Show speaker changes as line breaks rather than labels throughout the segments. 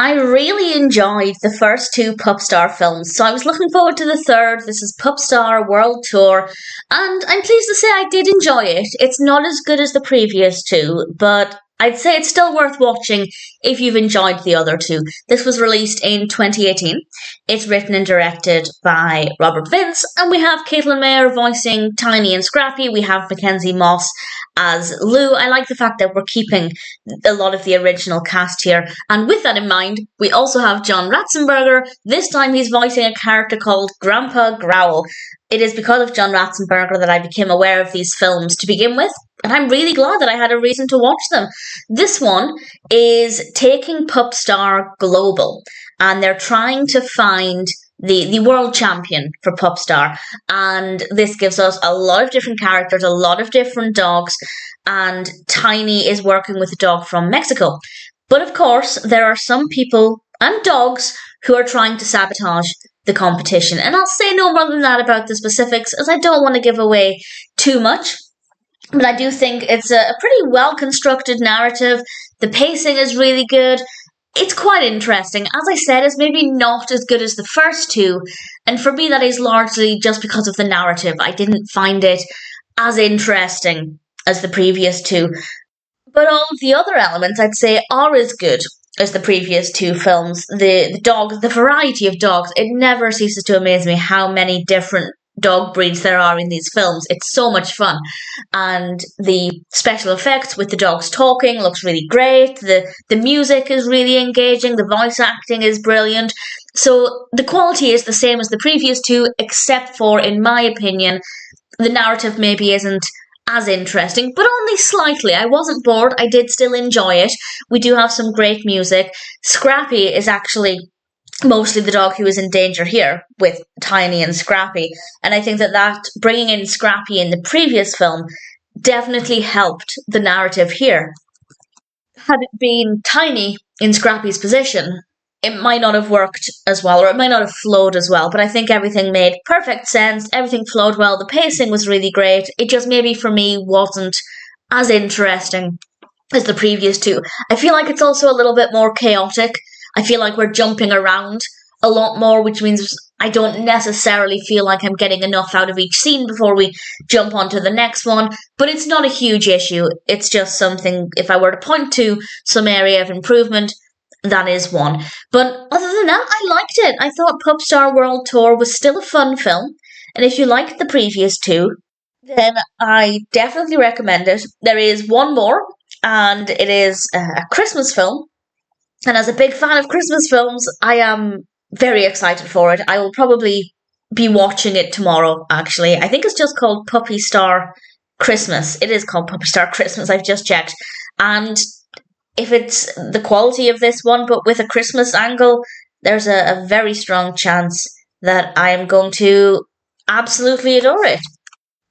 I really enjoyed the first two Pup Star films, so I was looking forward to the third. This is Pup Star World Tour, and I'm pleased to say I did enjoy it. It's not as good as the previous two, but I'd say it's still worth watching if you've enjoyed the other two. This was released in 2018. It's written and directed by Robert Vince, and we have Kaitlyn Maher voicing Tiny and Scrappy. We have Makenzie Moss as Lou. I like the fact that we're keeping a lot of the original cast here. And with that in mind, we also have John Ratzenberger. This time he's voicing a character called Grandpa Growl. It is because of John Ratzenberger that I became aware of these films to begin with, and I'm really glad that I had a reason to watch them. This one is taking Pup Star global, and they're trying to find the world champion for Pup Star, and this gives us a lot of different characters, a lot of different dogs, and Tiny is working with a dog from Mexico. But of course, there are some people and dogs who are trying to sabotage the competition, and I'll say no more than that about the specifics, as I don't want to give away too much. But I do think it's a pretty well-constructed narrative. The pacing is really good. It's quite interesting. As I said, it's maybe not as good as the first two, and for me that is largely just because of the narrative. I didn't find it as interesting as the previous two. But all of the other elements, I'd say, are as good as the previous two films. The dogs, the variety of dogs, it never ceases to amaze me how many different dog breeds there are in these films. It's so much fun. And the special effects with the dogs talking looks really great. The music is really engaging. The voice acting is brilliant. So the quality is the same as the previous two, except for, in my opinion, the narrative maybe isn't as interesting, but only slightly. I wasn't bored. I did still enjoy it. We do have some great music. Scrappy is actually mostly the dog who is in danger here with Tiny and Scrappy, and I think that bringing in Scrappy in the previous film definitely helped the narrative here. Had it been Tiny in Scrappy's position, it might not have worked as well, or it might not have flowed as well, but I think everything made perfect sense, everything flowed well, the pacing was really great. It just maybe for me wasn't as interesting as the previous two. I feel like it's also a little bit more chaotic. I feel like we're jumping around a lot more, which means I don't necessarily feel like I'm getting enough out of each scene before we jump onto the next one, but it's not a huge issue. It's just something, if I were to point to some area of improvement, that is one. But other than that, I liked it. I thought Pup Star World Tour was still a fun film, and if you liked the previous two, then I definitely recommend it. There is one more, and it is a Christmas film, and as a big fan of Christmas films, I am very excited for it. I will probably be watching it tomorrow, actually. I think it's just called Puppy Star Christmas. It is called Puppy Star Christmas, I've just checked. And if it's the quality of this one, but with a Christmas angle, there's a very strong chance that I am going to absolutely adore it.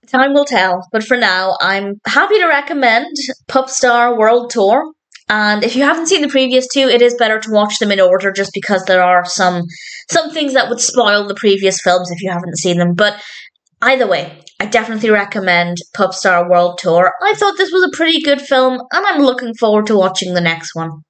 Time will tell, but for now, I'm happy to recommend Pup Star World Tour. And if you haven't seen the previous two, it is better to watch them in order, just because there are some things that would spoil the previous films if you haven't seen them. But either way, I definitely recommend Pup Star World Tour. I thought this was a pretty good film, and I'm looking forward to watching the next one.